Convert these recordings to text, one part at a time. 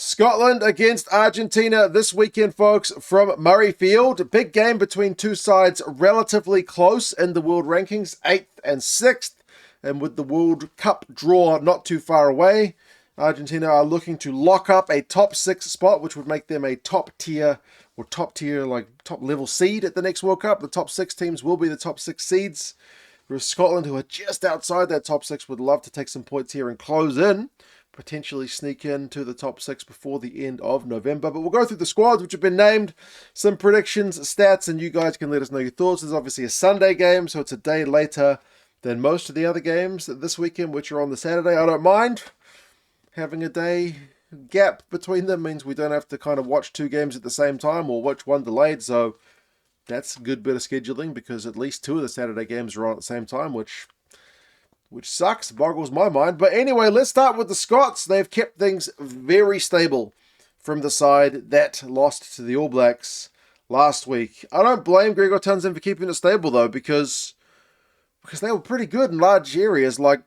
Scotland against Argentina this weekend, folks, from Murrayfield. Big game between two sides relatively close in the world rankings, 8th and 6th. And with the World Cup draw not too far away, Argentina are looking to lock up a top 6 spot, which would make them a top level seed at the next World Cup. The top 6 teams will be the top 6 seeds. Whereas Scotland, who are just outside that top 6, would love to take some points here and close in, potentially sneak into the top 6 before the end of November. But we'll go through the squads which have been named, some predictions, stats, and you guys can let us know your thoughts. There's obviously a Sunday game, so it's a day later than most of the other games this weekend, which are on the Saturday. I don't mind having a day gap between them. Means we don't have to kind of watch 2 games at the same time or watch one delayed, so that's a good bit of scheduling because at least 2 of the Saturday games are on at the same time, which sucks, boggles my mind. But anyway, let's start with the Scots. They've kept things very stable from the side that lost to the All Blacks last week. I don't blame Gregor Townsend for keeping it stable, though, because they were pretty good in large areas. Like,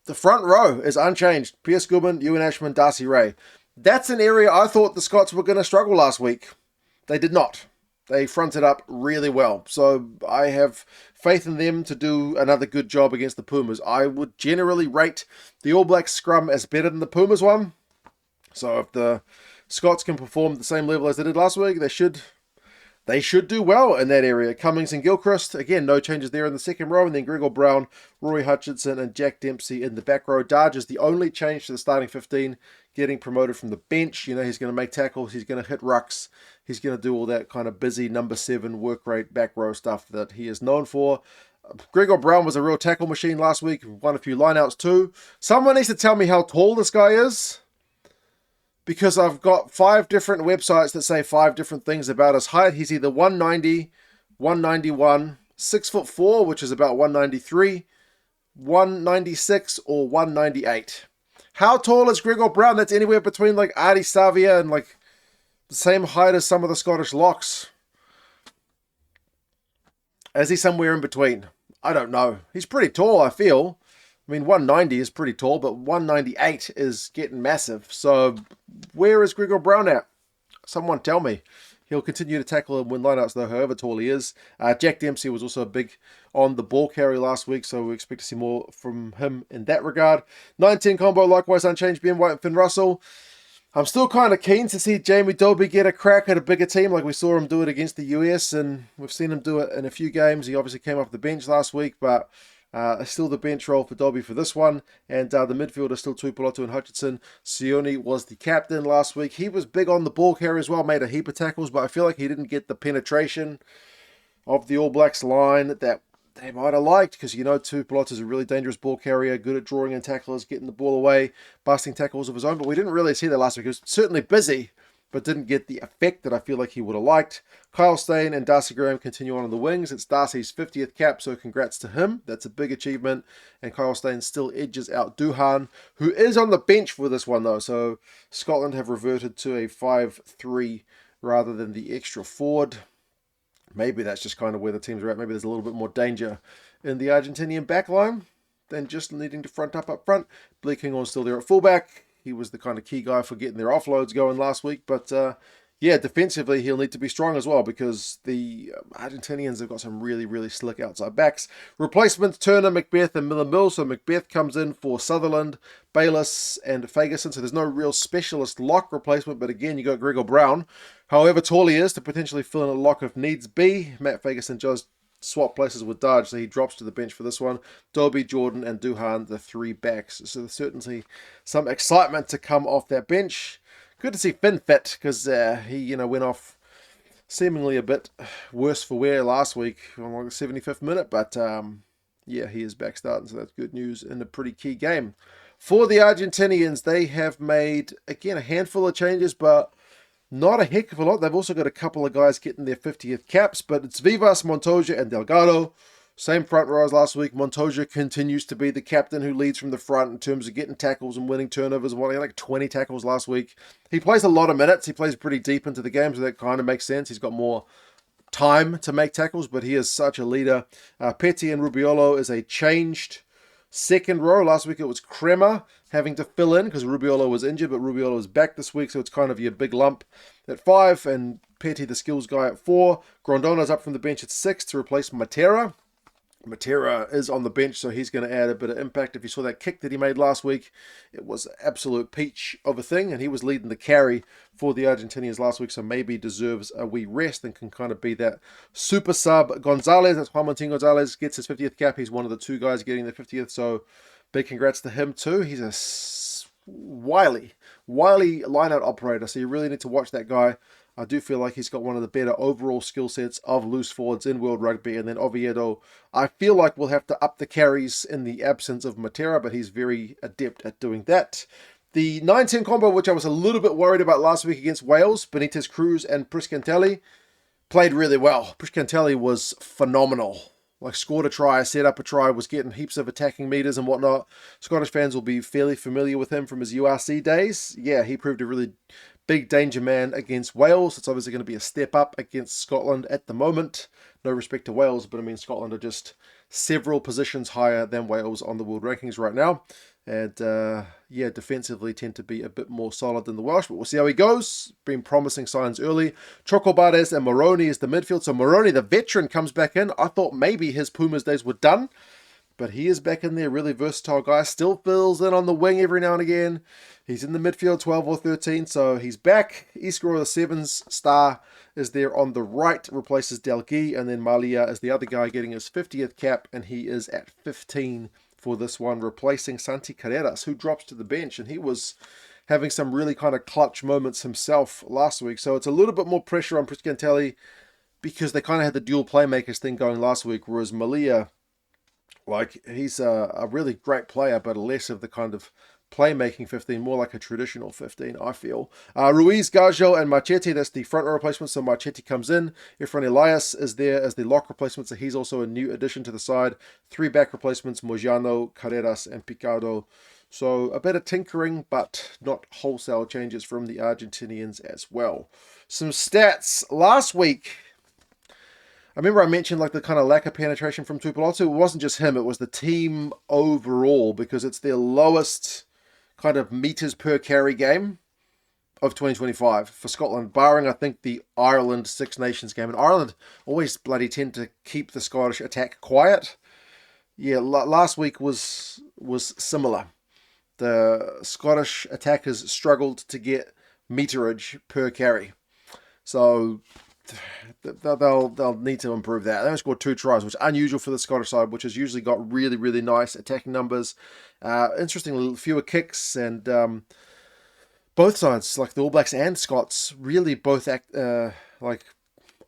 the front row is unchanged. Pierce Goodman, Ewan Ashman, Darcy Ray. That's an area I thought the Scots were going to struggle last week. They did not. They fronted up really well. So I have faith in them to do another good job against the Pumas. I would generally rate the All Blacks scrum as better than the Pumas one. So if the Scots can perform at the same level as they did last week, they should do well in that area. Cummings and Gilchrist, again, no changes there in the second row. And then Gregor Brown, Rory Hutchinson, and Jack Dempsey in the back row. Darge is the only change to the starting 15, getting promoted from the bench. You know, he's going to make tackles. He's going to hit rucks. He's going to do all that kind of busy number 7 work rate back row stuff that he is known for. Gregor Brown was a real tackle machine last week. Won a few lineouts too. Someone needs to tell me how tall this guy is, because I've got 5 different websites that say 5 different things about his height. He's either 190, 191, 6'4", which is about 193, 196, or 198. How tall is Gregor Brown? That's anywhere between like Ardie Savia and like the same height as some of the Scottish locks. Is he somewhere in between? I don't know. He's pretty tall, I feel. I mean, 190 is pretty tall, but 198 is getting massive. So where is Gregor Brown at? Someone tell me. He'll continue to tackle and win lineouts, though, however tall he is. Jack Dempsey was also big on the ball carry last week, so we expect to see more from him in that regard. 9-10 combo, likewise unchanged, Ben White and Finn Russell. I'm still kind of keen to see Jamie Dobie get a crack at a bigger team, like we saw him do it against the US, and we've seen him do it in a few games. He obviously came off the bench last week, but still the bench role for Dobie for this one. And the midfield is still Tuipulotu and Hutchinson. Sione was the captain last week. He was big on the ball carry as well, made a heap of tackles, but I feel like he didn't get the penetration of the All Blacks line that they might have liked, because, you know, Tuipulotu is a really dangerous ball carrier, good at drawing in tacklers, getting the ball away, busting tackles of his own, but we didn't really see that last week. He was certainly busy, but didn't get the effect that I feel like he would have liked. Kyle Steyn and Darcy Graham continue on the wings. It's Darcy's 50th cap, so congrats to him. That's a big achievement. And Kyle Steyn still edges out Duhan, who is on the bench for this one, though. So Scotland have reverted to a 5-3 rather than the extra forward. Maybe that's just kind of where the teams are at. Maybe there's a little bit more danger in the Argentinian backline than just needing to front up front. Lee Kinghorn's still there at fullback. He was the kind of key guy for getting their offloads going last week. But yeah, defensively, he'll need to be strong as well, because the Argentinians have got some really, really slick outside backs. Replacements, Turner, Macbeth, and Miller-Mills. So Macbeth comes in for Sutherland, Bayliss, and Fagerson. So there's no real specialist lock replacement. But again, you got Gregor Brown, however tall he is, to potentially fill in a lock if needs be. Matt Fagerson just swap places with Darge, so he drops to the bench for this one. Dobie, Jordan, and Duhan, the 3 backs. So there's certainly some excitement to come off that bench. Good to see Finn fit, because he, went off seemingly a bit worse for wear last week on like the 75th minute. But yeah, he is back starting, so that's good news in a pretty key game. For the Argentinians, they have made, again, a handful of changes, but not a heck of a lot. They've also got a couple of guys getting their 50th caps, but it's Vivas, Montoya, and Delgado. Same front row as last week. Montoya continues to be the captain who leads from the front in terms of getting tackles and winning turnovers. He had like 20 tackles last week. He plays a lot of minutes. He plays pretty deep into the game, so that kind of makes sense. He's got more time to make tackles, but he is such a leader. Petty and Rubiolo is a changed second row. Last week it was Kremer having to fill in because Rubiolo was injured, but Rubiolo is back this week, so it's kind of your big lump at 5, and Petty, the skills guy, at 4. Grondona's up from the bench at 6 to replace Matera. Matera is on the bench, so he's going to add a bit of impact. If you saw that kick that he made last week, it was an absolute peach of a thing, and he was leading the carry for the Argentinians last week, so maybe deserves a wee rest and can kind of be that super sub. Gonzalez, that's Juan Martin Gonzalez, gets his 50th cap. He's one of the 2 guys getting the 50th, so big congrats to him too. He's a wily line-out operator, so you really need to watch that guy. I do feel like he's got one of the better overall skill sets of loose forwards in World Rugby. And then Oviedo, I feel like we'll have to up the carries in the absence of Matera, but he's very adept at doing that. The 9-10 combo, which I was a little bit worried about last week against Wales, Benitez Cruz and Priscantelli, played really well. Priscantelli was phenomenal. Like, scored a try, set up a try, was getting heaps of attacking meters and whatnot. Scottish fans will be fairly familiar with him from his URC days. Yeah, he proved a really big danger man against Wales. It's obviously going to be a step up against Scotland at the moment. No respect to Wales, but I mean, Scotland are just several positions higher than Wales on the world rankings right now. And yeah, defensively tend to be a bit more solid than the Welsh, but we'll see how he goes. Been promising signs early. Chocobares and Moroni is the midfield. So Moroni, the veteran, comes back in. I thought maybe his Pumas days were done, but he is back in there, really versatile guy. Still fills in on the wing every now and again. He's in the midfield, 12 or 13, so he's back. Iskro, the 7's star, is there on the right, replaces Delgui, and then Malia is the other guy getting his 50th cap, and he is at 15 for this one, replacing Santi Carreras, who drops to the bench, and he was having some really kind of clutch moments himself last week. So it's a little bit more pressure on Priscantelli because they kind of had the dual playmakers thing going last week, whereas Malia, like, he's a really great player, but less of the kind of playmaking 15, more like a traditional 15, I feel. Ruiz, Gajo, and Marchetti, that's the front row replacement, so Marchetti comes in. Efren Elias is there as the lock replacement, so he's also a new addition to the side. 3 back replacements, Mojano, Carreras, and Picado. So a bit of tinkering, but not wholesale changes from the Argentinians as well. Some stats. Last week, I remember I mentioned like the kind of lack of penetration from Tuipulotu. It wasn't just him, it was the team overall, because it's their lowest kind of meters per carry game of 2025 for Scotland, barring I think the Ireland Six Nations game. And Ireland always bloody tend to keep the Scottish attack quiet. Yeah, last week was similar. The Scottish attackers struggled to get meterage per carry. So they'll need to improve that. They only scored 2 tries, which is unusual for the Scottish side, which has usually got really, really nice attacking numbers. Interestingly, fewer kicks, and both sides, like the All Blacks and Scots, really both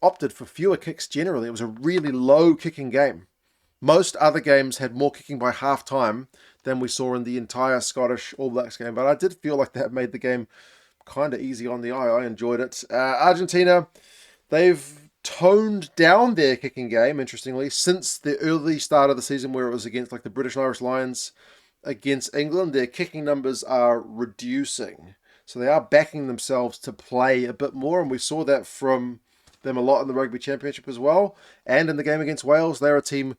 opted for fewer kicks generally. It was a really low kicking game. Most other games had more kicking by half time than we saw in the entire Scottish All Blacks game, but I did feel like that made the game kind of easy on the eye. I enjoyed it. Argentina, they've toned down their kicking game, interestingly, since the early start of the season where it was against like the British and Irish Lions against England. Their kicking numbers are reducing. So they are backing themselves to play a bit more, and we saw that from them a lot in the Rugby Championship as well. And in the game against Wales, they're a team,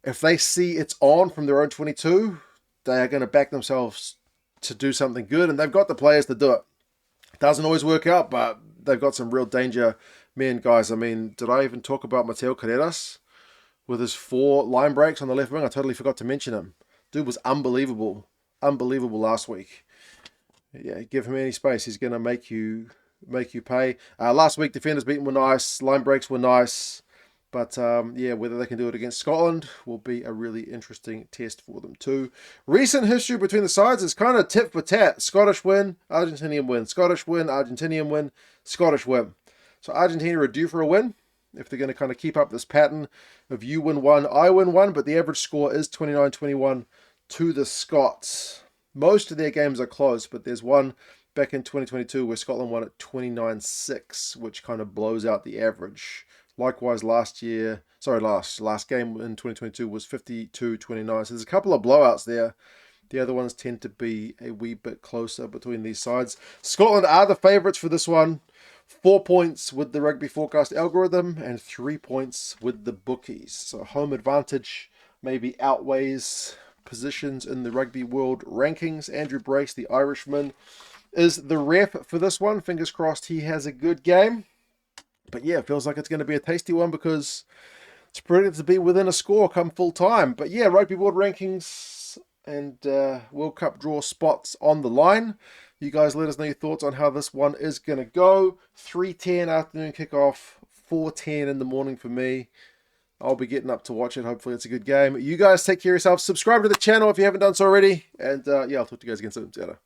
if they see it's on from their own 22, they are going to back themselves to do something good, and they've got the players to do it. Doesn't always work out, but they've got some real danger men, guys. I mean, did I even talk about Mateo Carreras with his 4 line breaks on the left wing? I totally forgot to mention him. Dude was unbelievable. Unbelievable last week. Yeah, give him any space, he's going to make you pay. Last week, defenders beaten were nice. Line breaks were nice. But, yeah, whether they can do it against Scotland will be a really interesting test for them too. Recent history between the sides is kind of tit for tat. Scottish win, Argentinian win. Scottish win, Argentinian win, Scottish win. So Argentina are due for a win if they're going to kind of keep up this pattern of you win 1, I win 1. But the average score is 29-21 to the Scots. Most of their games are close, but there's one back in 2022 where Scotland won at 29-6, which kind of blows out the average. Likewise, last game in 2022 was 52-29. So there's a couple of blowouts there. The other ones tend to be a wee bit closer between these sides. Scotland are the favourites for this one. 4 points with the Rugby Forecast algorithm and 3 points with the bookies. So home advantage maybe outweighs positions in the Rugby World Rankings. Andrew Brace, the Irishman, is the ref for this one. Fingers crossed he has a good game. But yeah, it feels like it's going to be a tasty one because it's predicted to be within a score come full time. But yeah, Rugby World Rankings and World Cup draw spots on the line. You guys let us know your thoughts on how this one is going to go. 3:10 afternoon kickoff, 4:10 in the morning for me. I'll be getting up to watch it. Hopefully it's a good game. You guys take care of yourselves. Subscribe to the channel if you haven't done so already. And yeah, I'll talk to you guys again soon. See you later.